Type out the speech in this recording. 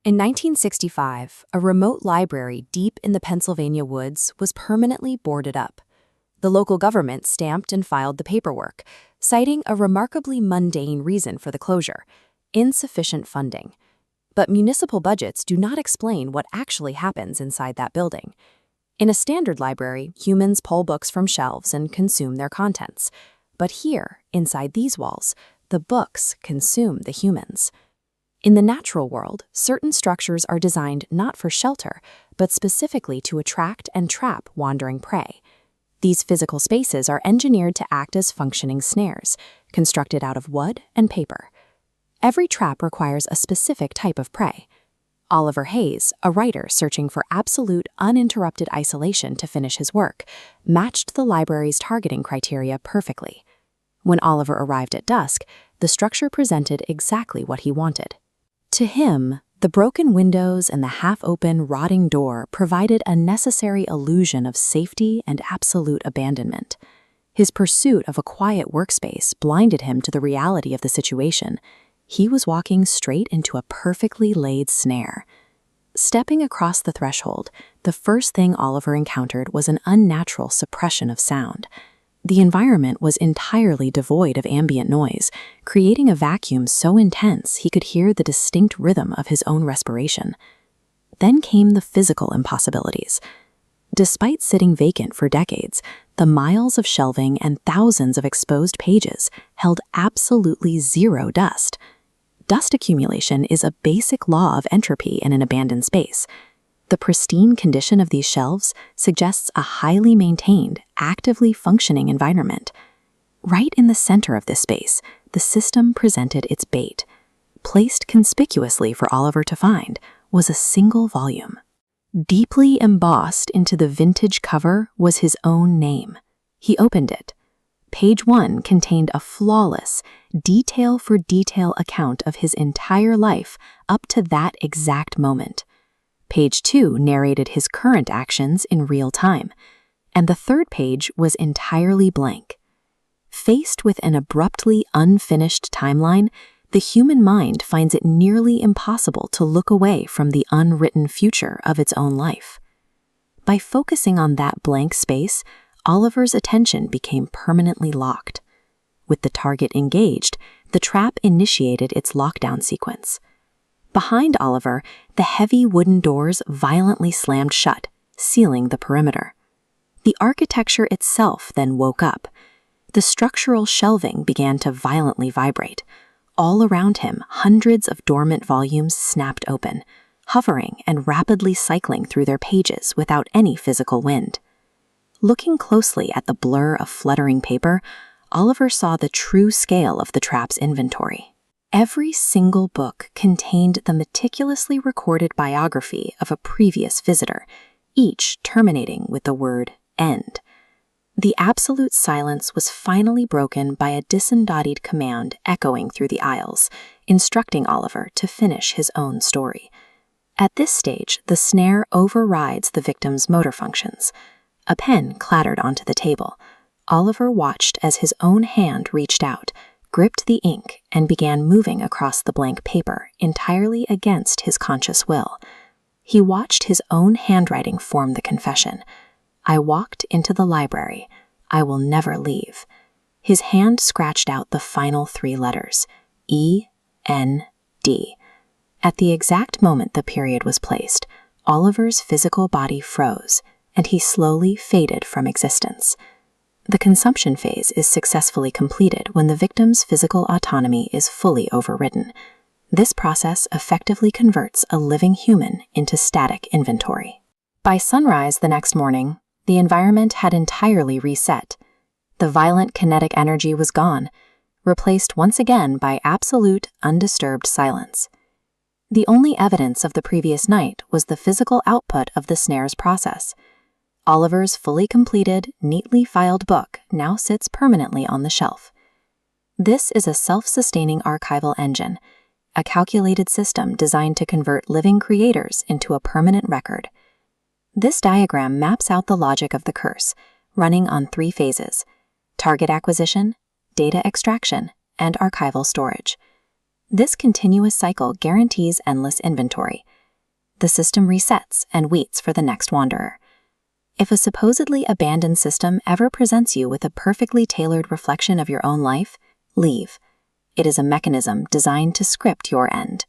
In 1965, a remote library deep in the Pennsylvania woods was permanently boarded up. The local government stamped and filed the paperwork, citing a remarkably mundane reason for the closure: insufficient funding. But municipal budgets do not explain what actually happens inside that building. In a standard library, humans pull books from shelves and consume their contents. But here, inside these walls, the books consume the humans. In the natural world, certain structures are designed not for shelter, but specifically to attract and trap wandering prey. These physical spaces are engineered to act as functioning snares, constructed out of wood and paper. Every trap requires a specific type of prey. Oliver Hayes, a writer searching for absolute, uninterrupted isolation to finish his work, matched the library's targeting criteria perfectly. When Oliver arrived at dusk, the structure presented exactly what he wanted. To him, the broken windows and the half-open, rotting door provided a necessary illusion of safety and absolute abandonment. His pursuit of a quiet workspace blinded him to the reality of the situation. He was walking straight into a perfectly laid snare. Stepping across the threshold, the first thing Oliver encountered was an unnatural suppression of sound. The environment was entirely devoid of ambient noise, creating a vacuum so intense he could hear the distinct rhythm of his own respiration. Then came the physical impossibilities. Despite sitting vacant for decades, the miles of shelving and thousands of exposed pages held absolutely zero dust. Dust accumulation is a basic law of entropy in an abandoned space. The pristine condition of these shelves suggests a highly maintained, actively functioning environment. Right in the center of this space, the system presented its bait. Placed conspicuously for Oliver to find was a single volume. Deeply embossed into the vintage cover was his own name. He opened it. Page 1 contained a flawless, detail-for-detail account of his entire life up to that exact moment. Page 2 narrated his current actions in real time, and the third page was entirely blank. Faced with an abruptly unfinished timeline, the human mind finds it nearly impossible to look away from the unwritten future of its own life. By focusing on that blank space, Oliver's attention became permanently locked. With the target engaged, the trap initiated its lockdown sequence. Behind Oliver, the heavy wooden doors violently slammed shut, sealing the perimeter. The architecture itself then woke up. The structural shelving began to violently vibrate. All around him, hundreds of dormant volumes snapped open, hovering and rapidly cycling through their pages without any physical wind. Looking closely at the blur of fluttering paper, Oliver saw the true scale of the trap's inventory. Every single book contained the meticulously recorded biography of a previous visitor, each terminating with the word "end." The absolute silence was finally broken by a disembodied command echoing through the aisles, instructing Oliver to finish his own story. At this stage, the snare overrides the victim's motor functions. A pen clattered onto the table. Oliver watched as his own hand reached out, gripped the ink, and began moving across the blank paper entirely against his conscious will. He watched his own handwriting form the confession: "I walked into the library. I will never leave." His hand scratched out the final 3 letters: E-N-D. At the exact moment the period was placed, Oliver's physical body froze, and he slowly faded from existence. The consumption phase is successfully completed when the victim's physical autonomy is fully overridden. This process effectively converts a living human into static inventory. By sunrise the next morning, the environment had entirely reset. The violent kinetic energy was gone, replaced once again by absolute, undisturbed silence. The only evidence of the previous night was the physical output of the snare's process. Oliver's fully completed, neatly filed book now sits permanently on the shelf. This is a self-sustaining archival engine, a calculated system designed to convert living creators into a permanent record. This diagram maps out the logic of the curse, running on 3 phases: target acquisition, data extraction, and archival storage. This continuous cycle guarantees endless inventory, the system resets and waits for the next wanderer. If a supposedly abandoned system ever presents you with a perfectly tailored reflection of your own life, leave. It is a mechanism designed to script your end.